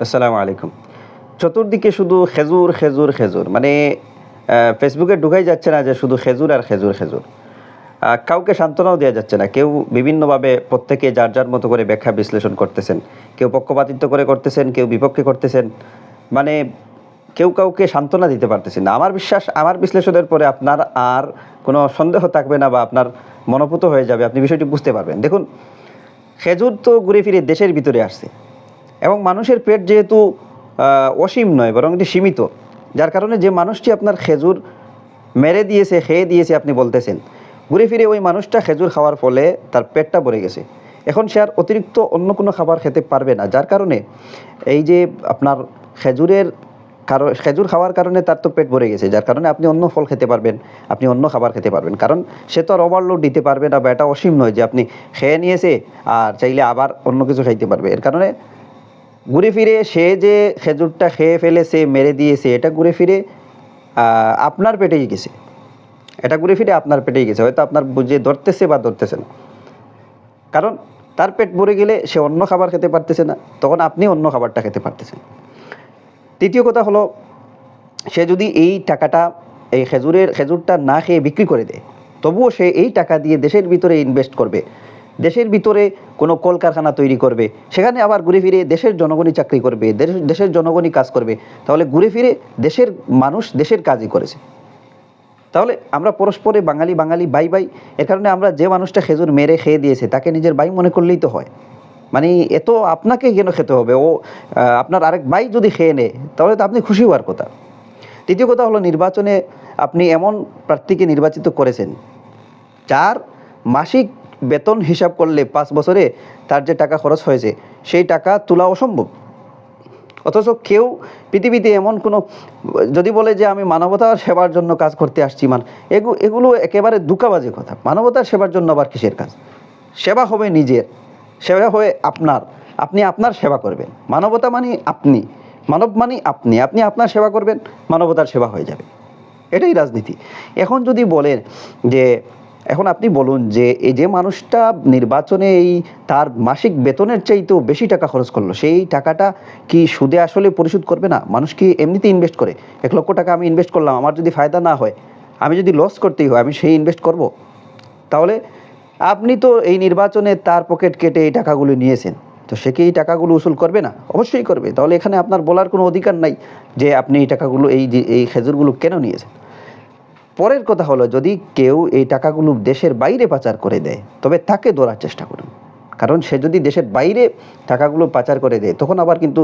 আসসালামু আলাইকুম। চতুর্দিকে শুধু খেজুর, খেজুর, খেজুর। মানে ফেসবুকে ঢুকাই যাচ্ছে না যে শুধু খেজুর আর খেজুর, খেজুর। কাউকে সান্ত্বনাও দেয়া যাচ্ছে না। কেউ বিভিন্নভাবে প্রত্যেকে যার, যার মতো করে ব্যাখ্যা বিশ্লেষণ করতেছেন। কেউ পক্ষপাতিত্ব করে করতেছেন, কেউ বিপক্ষে করতেছেন। মানে কেউ কাউকে সান্ত্বনা দিতে পারতেছেন না। আমার বিশ্বাস আমার বিশ্লেষণের পরে আপনার আর কোনো সন্দেহ থাকবে না বা আপনার মনোপুত হয়ে যাবে। আপনি বিষয়টি বুঝতে পারবেন। দেখুন, খেজুর তো ঘুরে ফিরে দেশের ভিতরে আসছে। এবং মানুষের পেট যেহেতু অসীম নয় বরং এটি সীমিত। যার কারণে যে মানুষটি আপনার খেজুর মেরে দিয়েছে, খেয়ে দিয়েছে আপনি বলতেছেন, ঘুরে ফিরে ওই মানুষটা খেজুর খাওয়ার ফলে তার পেটটা ভরে গেছে। এখন সে আর অতিরিক্ত অন্য কোনো খাবার খেতে পারবে না। যার কারণে এই যে আপনার খেজুর খাওয়ার কারণে তার তো পেট ভরে গেছে। যার কারণে আপনি অন্য ফল খেতে পারবেন, আপনি অন্য খাবার খেতে পারবেন। কারণ সে তো আর ওভারলোড দিতে পারবে না বা এটা অসীম নয় যে আপনি খেয়ে নিয়েছে আর চাইলে আবার অন্য কিছু খাইতে পারবে। এর কারণে ঘুরে ফিরে সে যে খেজুরটা খেয়ে ফেলেছে, মেরে দিয়েছে, এটা ঘুরে ফিরে আপনার পেটেই গেছে। এটা ঘুরে ফিরে আপনার পেটেই গেছে। হয়তো আপনার বুঝে ধরতেছে বা ধরতেছে না। কারণ তার পেট ভরে গেলে সে অন্য খাবার খেতে পারতেছে না, তখন আপনি অন্য খাবারটা খেতে পারতেছেন। তৃতীয় কথা হলো, সে যদি এই টাকাটা এই খেজুরটা না খেয়ে বিক্রি করে দেয়, তবুও সে এই টাকা দিয়ে দেশের ভিতরে ইনভেস্ট করবে, দেশের ভিতরে কোনো কলকারখানা তৈরি করবে, সেখানে আবার ঘুরে ফিরে দেশের জনগণই চাকরি করবে, দেশের জনগণই কাজ করবে। তাহলে ঘুরে ফিরে দেশের মানুষ দেশের কাজই করেছে। তাহলে আমরা পরস্পরে বাঙালি বাঙালি ভাই ভাই। এর কারণে আমরা যে মানুষটা খেজুর মেরে খেয়ে দিয়েছে তাকে নিজের ভাই মনে করলেই তো হয়। মানে এত আপনাকে কেন খেতে হবে? ও আপনার আরেক ভাই যদি খেয়ে নেয় তাহলে তো আপনি খুশি হওয়ার কথা। তৃতীয় কথা হলো, নির্বাচনে আপনি এমন প্রার্থীকে নির্বাচিত করেছেন যার মাসিক বেতন হিসাব করলে 5 বছরে তার যে টাকা খরচ হয়েছে সেই টাকা তোলা অসম্ভব। অথচ কেউ পৃথিবীতে এমন কোনো, যদি বলে যে আমি মানবতার সেবার জন্য কাজ করতে আসছি, এগুলো একেবারে ধোঁকাবাজি কথা। মানবতার সেবার জন্য আবার কিসের কাজ? সেবা হবে নিজের, সেবা হয়ে আপনি আপনার সেবা করবেন। মানবতা মানে আপনি, মানব মানে আপনি আপনার সেবা করবেন, মানবতার সেবা হয়ে যাবে। এটাই রাজনীতি। এখন যদি বলেন যে, এখন আপনি বলুন যে এই যে মানুষটা নির্বাচনে তার মাসিক বেতনের চাইতেও বেশি টাকা খরচ করলো, সেই টাকাটা কি সুদে আসলে পরিশোধ করবে না? মানুষ কি এমনিতে ইনভেস্ট করে? 1,00,000 টাকা আমি ইনভেস্ট করলাম, আমার যদি ফায়দা না হয়, আমি যদি লস করতেই হয়, আমি সেই ইনভেস্ট করব? তাহলে আপনি তো এই নির্বাচনে তার পকেট কেটে এই টাকাগুলো নিয়েছেন, তো সে কি এই টাকাগুলো উসুল করবে না? অবশ্যই করবে। তাহলে এখানে আপনার বলার কোনো অধিকার নাই যে আপনি এই টাকাগুলো, এই খেজুরগুলো কেন নিয়েছেন। পরের কথা হলো, যদি কেউ এই টাকাগুলো দেশের বাইরে পাচার করে দেয় তবে তাকে ধরার চেষ্টা করুন। কারণ সে যদি দেশের বাইরে টাকাগুলো পাচার করে দেয় তখন আবার কিন্তু